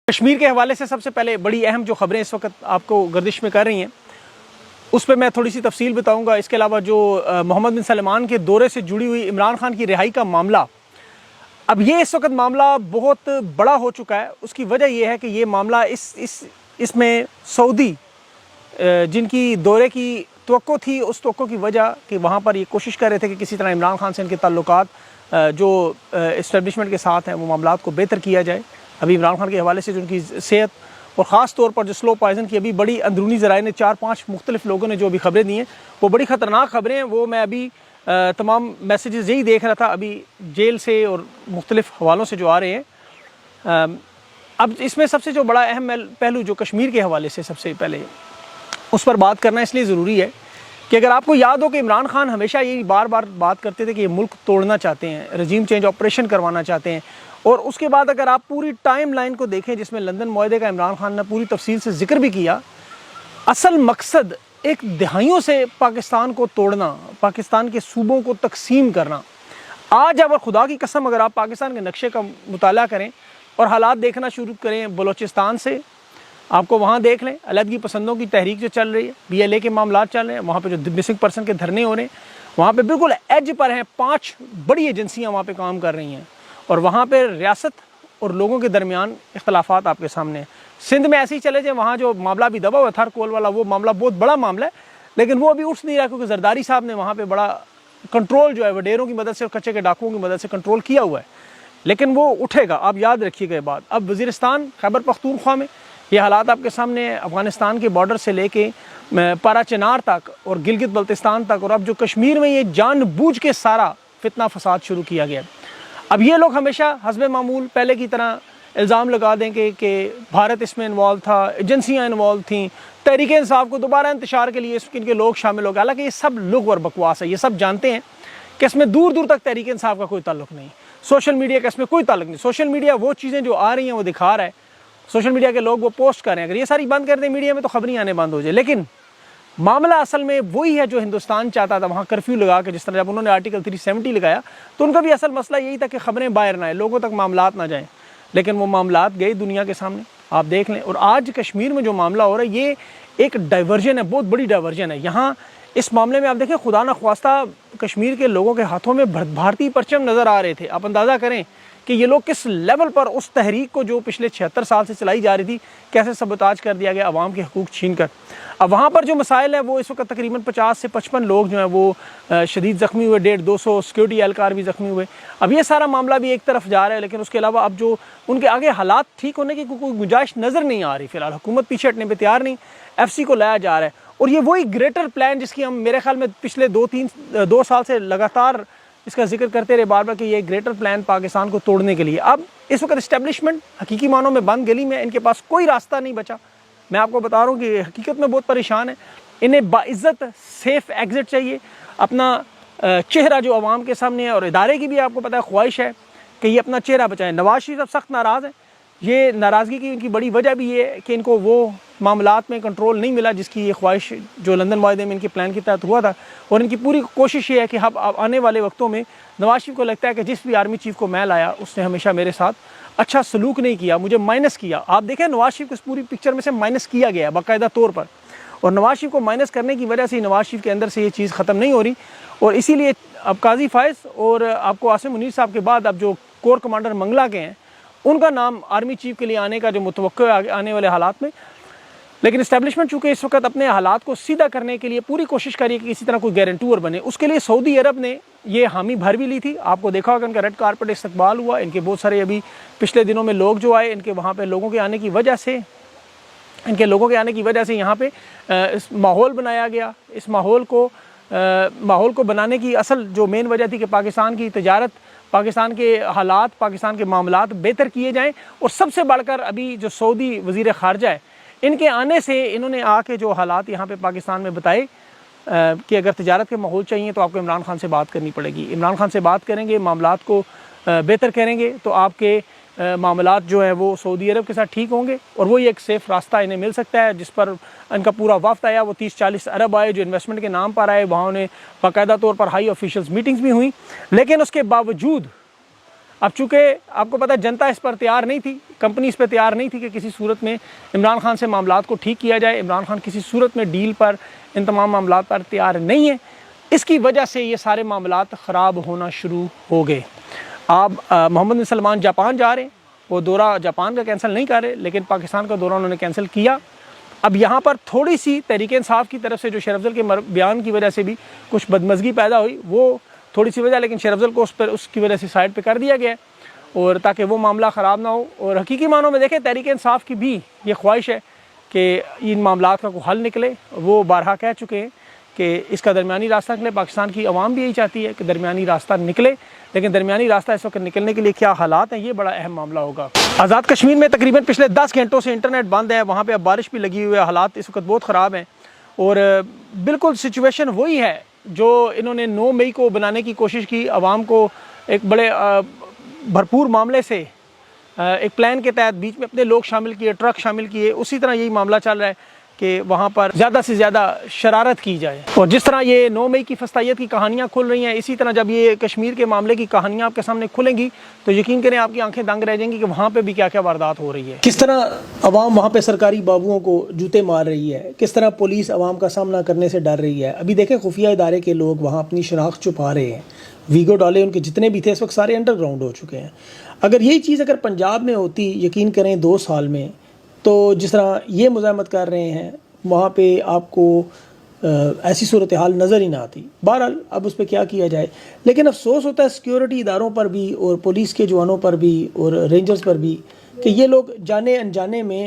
کشمیر کے حوالے سے سب سے پہلے بڑی اہم جو خبریں اس وقت آپ کو گردش میں کر رہی ہیں اس پہ میں تھوڑی سی تفصیل بتاؤں گا۔ اس کے علاوہ جو محمد بن سلمان کے دورے سے جڑی ہوئی عمران خان کی رہائی کا معاملہ، اب یہ اس وقت معاملہ بہت بڑا ہو چکا ہے۔ اس کی وجہ یہ ہے کہ یہ معاملہ اس میں سعودی جن کی دورے کی توقع تھی، اس توقع کی وجہ کہ وہاں پر یہ کوشش کر رہے تھے کہ کسی طرح عمران خان سے ان کے تعلقات جو اسٹیبلشمنٹ کے ساتھ ہیں وہ معاملات کو بہتر کیا جائے۔ ابھی عمران خان کے حوالے سے جو ان کی صحت اور خاص طور پر جو سلو پوائزن کی ابھی بڑی اندرونی ذرائع نے 4-5 مختلف لوگوں نے جو ابھی خبریں دی ہیں وہ بڑی خطرناک خبریں ہیں۔ وہ میں ابھی تمام میسیجز یہی دیکھ رہا تھا ابھی جیل سے اور مختلف حوالوں سے جو آ رہے ہیں۔ اب اس میں سب سے جو بڑا اہم پہلو جو کشمیر کے حوالے سے سب سے پہلے اس پر بات کرنا اس لیے ضروری ہے کہ اگر آپ کو یاد ہو کہ عمران خان ہمیشہ یہی بار بار بات کرتے تھے کہ یہ ملک توڑنا چاہتے ہیں، رجیم چینج آپریشن کروانا چاہتے ہیں، اور اس کے بعد اگر آپ پوری ٹائم لائن کو دیکھیں جس میں لندن معاہدے کا عمران خان نے پوری تفصیل سے ذکر بھی کیا، اصل مقصد ایک دہائیوں سے پاکستان کو توڑنا، پاکستان کے صوبوں کو تقسیم کرنا۔ آج اگر خدا کی قسم اگر آپ پاکستان کے نقشے کا مطالعہ کریں اور حالات دیکھنا شروع کریں بلوچستان سے، آپ کو وہاں دیکھ لیں علیحدگی پسندوں کی تحریک جو چل رہی ہے، BLA کے معاملات چل رہے ہیں، وہاں پہ جو مسنگ پرسن کے دھرنے ہو رہے ہیں، وہاں پہ بالکل ایج پر ہیں، 5 بڑی ایجنسیاں وہاں پہ کام کر رہی ہیں، اور وہاں پہ ریاست اور لوگوں کے درمیان اختلافات آپ کے سامنے ہیں۔ سندھ میں ایسے ہی چلے جائیں، وہاں جو معاملہ بھی دبا ہوا تھر کول والا، وہ معاملہ بہت بڑا معاملہ ہے، لیکن وہ ابھی اٹھ نہیں رہا کیونکہ زرداری صاحب نے وہاں پہ بڑا کنٹرول جو ہے وڈیروں کی مدد سے اور کچے کے ڈاکوؤں کی مدد سے کنٹرول کیا ہوا ہے، لیکن وہ اٹھے گا، آپ یاد رکھیے گا بات۔ اب وزیرستان خیبر پختونخوا میں یہ حالات آپ کے سامنے ہیں، افغانستان کے بارڈر سے لے کے پارا چنار تک اور گلگت بلتستان تک، اور اب جو کشمیر میں یہ جان بوجھ کے سارا فتنہ فساد شروع کیا گیا۔ اب یہ لوگ ہمیشہ حسب معمول پہلے کی طرح الزام لگا دیں کہ بھارت اس میں انوالو تھا، ایجنسیاں انوالو تھیں، تحریک انصاف کو دوبارہ انتشار کے لیے ان کے لوگ شامل ہو گئے، حالانکہ یہ سب لغو اور بکواس ہے۔ یہ سب جانتے ہیں کہ اس میں دور دور تک تحریک انصاف کا کوئی تعلق نہیں، سوشل میڈیا کا اس میں کوئی تعلق نہیں۔ سوشل میڈیا وہ چیزیں جو آ رہی ہیں وہ دکھا رہا ہے، سوشل میڈیا کے لوگ وہ پوسٹ کر رہے ہیں، اگر یہ ساری بند کر دیں میڈیا میں تو خبریں آنے بند ہو جائے، لیکن معاملہ اصل میں وہی ہے جو ہندوستان چاہتا تھا، وہاں کرفیو لگا کے، جس طرح جب انہوں نے آرٹیکل 370 لگایا تو ان کا بھی اصل مسئلہ یہی تھا کہ خبریں باہر نہ آئیں، لوگوں تک معاملات نہ جائیں، لیکن وہ معاملات گئے دنیا کے سامنے، آپ دیکھ لیں۔ اور آج کشمیر میں جو معاملہ ہو رہا ہے یہ ایک ڈائیورژن ہے، بہت بڑی ڈائیورژن ہے۔ یہاں اس معاملے میں آپ دیکھیں خدا نخواستہ کشمیر کے لوگوں کے ہاتھوں میں بھارتی پرچم نظر آ رہے تھے، آپ اندازہ کریں کہ یہ لوگ کس لیول پر اس تحریک کو جو پچھلے 76 سال سے چلائی جا رہی تھی کیسے سبوتاج کر دیا گیا عوام کے حقوق چھین کر۔ اب وہاں پر جو مسائل ہیں وہ اس وقت تقریباً 50 سے 55 لوگ جو ہیں وہ شدید زخمی ہوئے، 150-200 سیکورٹی اہلکار بھی زخمی ہوئے۔ اب یہ سارا معاملہ بھی ایک طرف جا رہا ہے، لیکن اس کے علاوہ اب جو ان کے آگے حالات ٹھیک ہونے کی کوئی گنجائش نظر نہیں آ رہی، فی الحال حکومت پیچھے ہٹنے پہ تیار نہیں، FC کو لایا جا رہا ہے، اور یہ وہی گریٹر پلان جس کی ہم میرے خیال میں پچھلے 2 سال سے لگاتار اس کا ذکر کرتے رہے بار بار کہ یہ گریٹر پلان پاکستان کو توڑنے کے لیے۔ اب اس وقت اسٹیبلشمنٹ حقیقی معنوں میں بند گلی میں، ان کے پاس کوئی راستہ نہیں بچا۔ میں آپ کو بتا رہا ہوں کہ حقیقت میں بہت پریشان ہے، انہیں باعزت سیف ایگزٹ چاہیے، اپنا چہرہ جو عوام کے سامنے ہے، اور ادارے کی بھی آپ کو پتہ ہے خواہش ہے کہ یہ اپنا چہرہ بچائیں۔ نواز شریف اب سخت ناراض ہیں، یہ ناراضگی کی ان کی بڑی وجہ بھی یہ ہے کہ ان کو وہ معاملات میں کنٹرول نہیں ملا جس کی یہ خواہش جو لندن معاہدے میں ان کے پلان کے تحت ہوا تھا، اور ان کی پوری کوشش یہ ہے کہ اب آنے والے وقتوں میں نواز شریف کو لگتا ہے کہ جس بھی آرمی چیف کو میں لایا اس نے ہمیشہ میرے ساتھ اچھا سلوک نہیں کیا، مجھے مائنس کیا۔ آپ دیکھیں نواز شریف کو اس پوری پکچر میں سے مائنس کیا گیا ہے باقاعدہ طور پر، اور نواز شریف کو مائنس کرنے کی وجہ سے نواز شریف کے اندر سے یہ چیز ختم نہیں ہو رہی، اور اسی لیے اب قاضی فائز اور آپ کو عاصم منیر صاحب کے بعد اب جو کور کمانڈر منگلا کے ہیں ان کا نام آرمی چیف کے لیے آنے کا جو متوقع ہے آنے والے حالات میں، لیکن اسٹیبلشمنٹ چونکہ اس وقت اپنے حالات کو سیدھا کرنے کے لیے پوری کوشش کر رہی ہے کہ کسی طرح کوئی گارنٹور بنے، اس کے لیے سعودی عرب نے یہ حامی بھر بھی لی تھی۔ آپ کو دیکھا ہوگا ان کا ریڈ کارپٹ استقبال ہوا، ان کے بہت سارے ابھی پچھلے دنوں میں لوگ جو آئے، ان کے وہاں پہ لوگوں کے آنے کی وجہ سے یہاں پہ اس ماحول بنایا گیا۔ اس ماحول کو بنانے کی اصل جو مین وجہ تھی کہ پاکستان کی تجارت، پاکستان کے حالات، پاکستان کے معاملات بہتر کیے جائیں، اور سب سے بڑھ کر ابھی جو سعودی وزیر خارجہ ہے ان کے آنے سے انہوں نے آ کے جو حالات یہاں پہ پاکستان میں بتائے کہ اگر تجارت کے ماحول چاہیے تو آپ کو عمران خان سے بات کرنی پڑے گی، عمران خان سے بات کریں گے، معاملات کو بہتر کریں گے تو آپ کے معاملات جو ہیں وہ سعودی عرب کے ساتھ ٹھیک ہوں گے، اور وہی ایک سیف راستہ انہیں مل سکتا ہے جس پر ان کا پورا وفد آیا، وہ 30-40 ارب آئے جو انویسٹمنٹ کے نام پر آئے، وہاں انہیں باقاعدہ طور پر ہائی آفیشلز میٹنگز بھی ہوئیں، لیکن اس کے باوجود اب چونکہ آپ کو پتہ جنتا اس پر تیار نہیں تھی، کمپنی اس پہ تیار نہیں تھی کہ کسی صورت میں عمران خان سے معاملات کو ٹھیک کیا جائے، عمران خان کسی صورت میں ڈیل پر ان تمام معاملات پر تیار نہیں ہے، اس کی وجہ سے یہ سارے معاملات خراب ہونا شروع ہو گئے۔ آپ محمد بن سلمان جاپان جا رہے ہیں، وہ دورہ جاپان کا کینسل نہیں کر رہے، لیکن پاکستان کا دورہ انہوں نے کینسل کیا۔ اب یہاں پر تھوڑی سی تحریک انصاف کی طرف سے جو شیر افضل کے بیان کی وجہ سے بھی کچھ بدمزگی پیدا ہوئی، وہ تھوڑی سی وجہ، لیکن شیر افضل کو اس کی وجہ سے سائڈ پہ کر دیا گیا ہے، اور تاکہ وہ معاملہ خراب نہ ہو۔ اور حقیقی معنوں میں دیکھیں تحریک انصاف کی بھی یہ خواہش ہے کہ ان معاملات کا کوئی حل نکلے۔ وہ بارہا کہہ چکے ہیں کہ اس کا درمیانی راستہ نکلے، پاکستان کی عوام بھی یہی چاہتی ہے کہ درمیانی راستہ نکلے، لیکن درمیانی راستہ اس وقت نکلنے کے لیے کیا حالات ہیں، یہ بڑا اہم معاملہ ہوگا۔ آزاد کشمیر میں تقریباً پچھلے 10 گھنٹوں سے انٹرنیٹ بند ہے، وہاں پہ اب بارش بھی لگی ہوئی ہے، حالات اس وقت بہت خراب ہیں، اور بالکل سچویشن وہی ہے جو انہوں نے 9 مئی کو بنانے کی کوشش کی، عوام کو ایک بڑے بھرپور معاملے سے ایک پلان کے تحت بیچ میں اپنے لوگ شامل کیے، ٹرک شامل کیے، اسی طرح یہی معاملہ چل رہا ہے کہ وہاں پر زیادہ سے زیادہ شرارت کی جائے۔ اور جس طرح یہ 9 مئی کی فسطائیت کی کہانیاں کھل رہی ہیں، اسی طرح جب یہ کشمیر کے معاملے کی کہانیاں آپ کے سامنے کھلیں گی تو یقین کریں آپ کی آنکھیں دنگ رہ جائیں گی کہ وہاں پہ بھی کیا کیا واردات ہو رہی ہے، کس طرح عوام وہاں پہ سرکاری بابوؤں کو جوتے مار رہی ہے، کس طرح پولیس عوام کا سامنا کرنے سے ڈر رہی ہے۔ ابھی دیکھیں خفیہ ادارے کے لوگ وہاں اپنی شناخت چھپا رہے ہیں، ویگو ڈالے ان کے جتنے بھی تھے اس وقت سارے انڈر گراؤنڈ ہو چکے ہیں۔ اگر یہی چیز اگر پنجاب میں ہوتی، یقین کریں 2 سال میں، تو جس طرح یہ مزاحمت کر رہے ہیں وہاں پہ آپ کو ایسی صورتحال نظر ہی نہ آتی۔ بہرحال اب اس پہ کیا کیا جائے، لیکن افسوس ہوتا ہے سیکیورٹی اداروں پر بھی اور پولیس کے جوانوں پر بھی اور رینجرز پر بھی کہ یہ لوگ جانے انجانے میں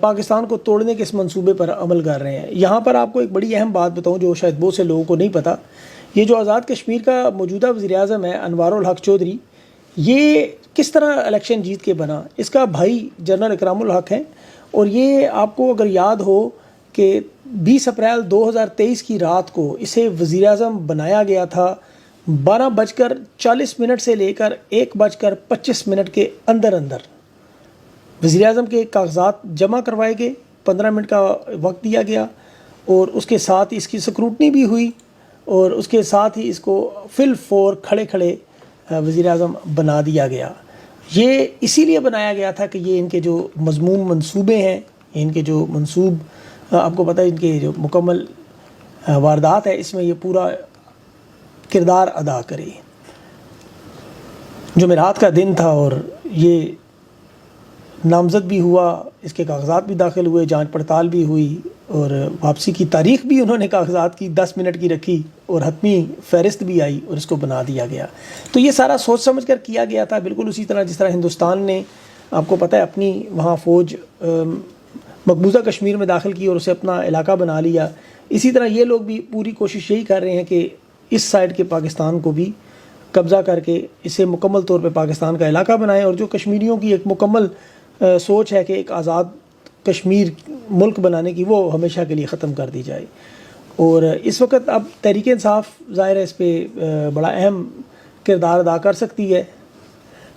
پاکستان کو توڑنے کے اس منصوبے پر عمل کر رہے ہیں۔ یہاں پر آپ کو ایک بڑی اہم بات بتاؤں جو شاید بہت سے لوگوں کو نہیں پتہ، یہ جو آزاد کشمیر کا موجودہ وزیر اعظم ہے انوار الحق چودھری، یہ کس طرح الیکشن جیت کے بنا، اس کا بھائی جنرل اکرام الحق ہیں، اور یہ آپ کو اگر یاد ہو کہ 20 اپریل 2023 کی رات کو اسے وزیر اعظم بنایا گیا تھا 12:40 سے لے کر 1:25 کے اندر وزیر اعظم کے کاغذات جمع کروائے گئے، 15 منٹ کا وقت دیا گیا، اور اس کے ساتھ اس کی سکروٹنی بھی ہوئی، اور اس کے ساتھ ہی اس کو فل فور کھڑے وزیر اعظم بنا دیا گیا۔ یہ اسی لیے بنایا گیا تھا کہ یہ ان کے جو مذموم منصوبے ہیں، ان کے جو آپ کو پتہ ہے ان کے جو مکمل واردات ہے، اس میں یہ پورا کردار ادا کرے۔ جمعرات کا دن تھا اور یہ نامزد بھی ہوا، اس کے کاغذات بھی داخل ہوئے، جانچ پڑتال بھی ہوئی، اور واپسی کی تاریخ بھی انہوں نے کاغذات کی 10 منٹ کی رکھی، اور حتمی فہرست بھی آئی اور اس کو بنا دیا گیا۔ تو یہ سارا سوچ سمجھ کر کیا گیا تھا، بالکل اسی طرح جس طرح ہندوستان نے آپ کو پتہ ہے اپنی وہاں فوج مقبوضہ کشمیر میں داخل کی اور اسے اپنا علاقہ بنا لیا، اسی طرح یہ لوگ بھی پوری کوشش یہی کر رہے ہیں کہ اس سائڈ کے پاکستان کو بھی قبضہ کر کے اسے مکمل طور پہ پاکستان کا علاقہ بنائیں، اور جو کشمیریوں کی ایک مکمل سوچ ہے کہ ایک آزاد کشمیر ملک بنانے کی، وہ ہمیشہ کے لیے ختم کر دی جائے۔ اور اس وقت اب تحریک انصاف ظاہر ہے اس پہ بڑا اہم کردار ادا کر سکتی ہے،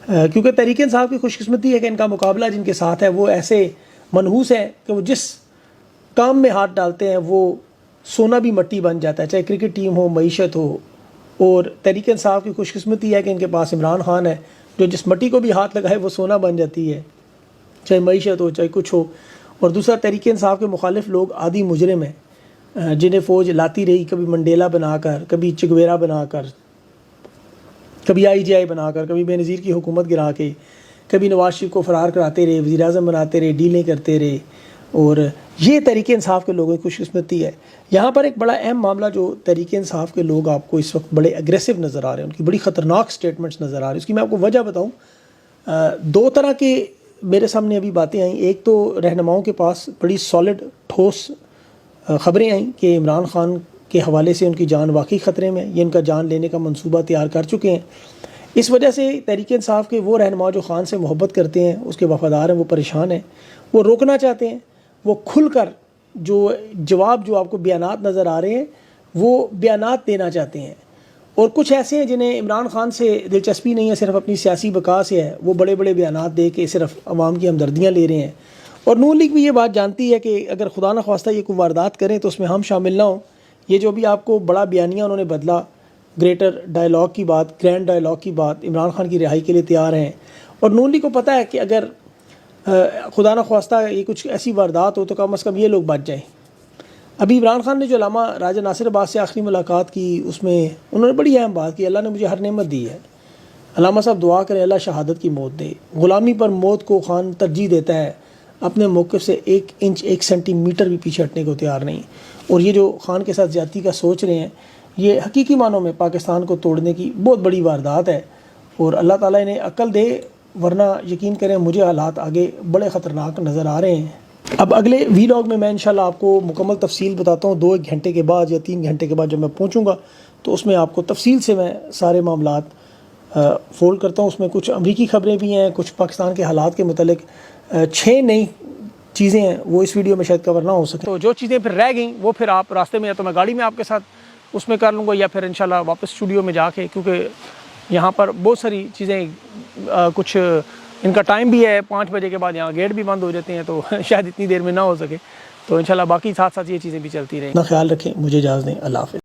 کیونکہ تحریک انصاف کی خوش قسمتی ہے کہ ان کا مقابلہ جن کے ساتھ ہے وہ ایسے منحوس ہے کہ وہ جس کام میں ہاتھ ڈالتے ہیں وہ سونا بھی مٹی بن جاتا ہے، چاہے کرکٹ ٹیم ہو، معیشت ہو۔ اور تحریک انصاف کی خوش قسمتی ہے کہ ان کے پاس عمران خان ہے جو جس مٹی کو بھی ہاتھ لگائے وہ سونا بن جاتی ہے، چاہے معیشت ہو چاہے کچھ ہو۔ اور دوسرا تحریک انصاف کے مخالف لوگ عادی مجرم ہیں جنہیں فوج لاتی رہی، کبھی منڈیلا بنا کر، کبھی چگویرا بنا کر، کبھی IGI بنا کر، کبھی بے نظیر کی حکومت گرا کے، کبھی نواز شریف کو فرار کراتے رہے، وزیر اعظم بناتے رہے، ڈیلیں کرتے رہے۔ اور یہ تحریک انصاف کے لوگوں کی خوش قسمتی ہے۔ یہاں پر ایک بڑا اہم معاملہ جو تحریک انصاف کے لوگ آپ کو اس وقت بڑے اگریسو نظر آ رہے ہیں، ان کی بڑی خطرناک سٹیٹمنٹس نظر آ رہی ہیں، اس کی میں آپ کو وجہ بتاؤں۔ 2 طرح کے میرے سامنے ابھی باتیں آئیں۔ ایک تو رہنماؤں کے پاس بڑی سالڈ ٹھوس خبریں آئیں کہ عمران خان کے حوالے سے ان کی جان واقعی خطرے میں، یہ ان کا جان لینے کا منصوبہ تیار کر چکے ہیں۔ اس وجہ سے تحریک انصاف کے وہ رہنما جو خان سے محبت کرتے ہیں، اس کے وفادار ہیں، وہ پریشان ہیں، وہ روکنا چاہتے ہیں، وہ کھل کر جو جواب جو آپ کو بیانات نظر آ رہے ہیں وہ بیانات دینا چاہتے ہیں۔ اور کچھ ایسے ہیں جنہیں عمران خان سے دلچسپی نہیں ہے، صرف اپنی سیاسی بقا سے ہے، وہ بڑے بڑے بیانات دے کے صرف عوام کی ہمدردیاں لے رہے ہیں۔ اور نون لیگ بھی یہ بات جانتی ہے کہ اگر خدا نخواستہ یہ کوئی واردات کریں تو اس میں ہم شامل نہ ہوں۔ یہ جو بھی آپ کو بڑا بیانیہ انہوں نے بدلا گریٹر ڈائلاگ کی بات، گرینڈ ڈائلاگ کی بات، عمران خان کی رہائی کے لیے تیار ہیں. اور نون لیگ کو پتہ ہے کہ اگر خدا نخواستہ یہ کچھ ایسی واردات ہو تو کم از کم یہ لوگ بچ جائیں. ابھی عمران خان نے جو علامہ راجہ ناصر عباس سے آخری ملاقات کی، اس میں انہوں نے بڑی اہم بات کی، اللہ نے مجھے ہر نعمت دی ہے. علامہ صاحب دعا کریں اللہ شہادت کی موت دے. غلامی پر موت کو خان ترجیح دیتا ہے، اپنے موقف سے 1 انچ 1 سینٹی میٹر بھی پیچھے ہٹنے کو تیار نہیں. اور یہ جو خان کے ساتھ زیادتی کا سوچ رہے ہیں، یہ حقیقی معنوں میں پاکستان کو توڑنے کی بہت بڑی واردات ہے. اور اللہ تعالیٰ انہیں عقل دے، ورنہ یقین کریں مجھے حالات آگے بڑے خطرناک نظر آ رہے ہیں. اب اگلے ویلاگ میں انشاءاللہ آپ کو مکمل تفصیل بتاتا ہوں. 2 گھنٹے کے بعد یا 3 گھنٹے کے بعد جب میں پہنچوں گا تو اس میں آپ کو تفصیل سے میں سارے معاملات فولڈ کرتا ہوں. اس میں کچھ امریکی خبریں بھی ہیں، کچھ پاکستان کے حالات کے متعلق 6 نئی چیزیں ہیں، وہ اس ویڈیو میں شاید کور نہ ہو سکے. تو جو چیزیں پھر رہ گئیں وہ پھر آپ راستے میں یا تو میں گاڑی میں آپ کے ساتھ اس میں کر لوں گا، یا پھر انشاءاللہ واپس اسٹوڈیو میں جا کے، کیونکہ یہاں پر بہت ساری چیزیں کچھ ان کا ٹائم بھی ہے، 5 بجے کے بعد یہاں گیٹ بھی بند ہو جاتے ہیں، تو شاید اتنی دیر میں نہ ہو سکے. تو انشاءاللہ باقی ساتھ ساتھ یہ چیزیں بھی چلتی رہیں. اپنا خیال رکھیں، مجھے اجازت دیں. اللہ حافظ.